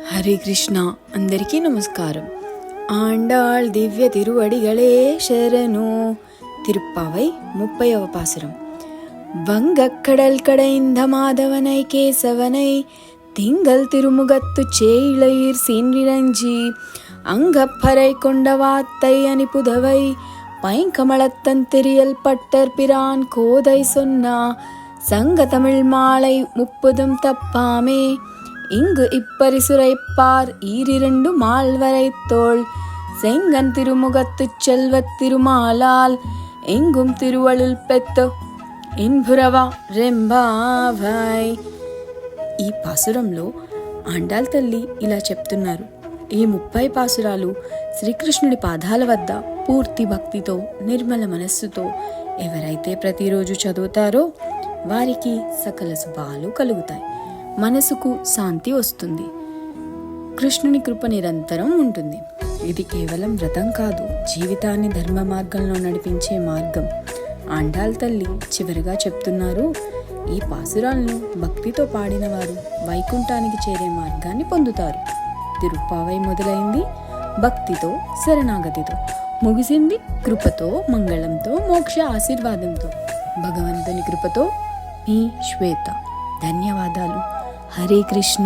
హరే కృష్ణ. అందరికీ నమస్కారం. ఆండాళ్ దివ్య తిరువడిగళే శరణు. తిరుప్పావై 30వ పాసురం. வங்கக்கடல் கடைந்த மாதவனை கேசவனை திங்கள் திருமுகத்து சேயிழையீர் சீன்றிரஞ்சி அங்கப்பறை கொண்ட வாத்தை அணிபுதவை பைங்கமலத்தன் தெரியல் பட்டர் பிரான் கோதை சொன்னா சங்க தமிழ் மாலை 30 தப்பாமே இங்கு இப்பரிசுரைப்பார் ஈரிரண்டு மால்வரை தோள் செங்கன் திருமுகத்து செல்வத் திருமாலால் எங்கும் திருவளுள் பெத்த ఇన్భురవా రెంబావాయ్. ఈ పాసురంలో ఆండాళ్ తల్లి ఇలా చెప్తున్నారు. ఈ 30 పాసురాలు శ్రీకృష్ణుడి పాదాల వద్ద పూర్తి భక్తితో నిర్మల మనస్సుతో ఎవరైతే ప్రతిరోజు చదువుతారో వారికి సకల శుభాలు కలుగుతాయి. మనసుకు శాంతి వస్తుంది. కృష్ణుని కృప నిరంతరం ఉంటుంది. ఇది కేవలం వ్రతం కాదు, జీవితాన్ని ధర్మ మార్గంలో నడిపించే మార్గం. ఆండాళ్ తల్లి చివరిగా చెప్తున్నారు, ఈ పాసురాలను భక్తితో పాడిన వారు వైకుంఠానికి చేరే మార్గాన్ని పొందుతారు. తిరుప్పావై మొదలైంది భక్తితో, శరణాగతితో, ముగిసింది కృపతో, మంగళంతో, మోక్ష ఆశీర్వాదంతో. భగవంతుని కృపతో మీ శ్వేత. ధన్యవాదాలు. హరే కృష్ణ.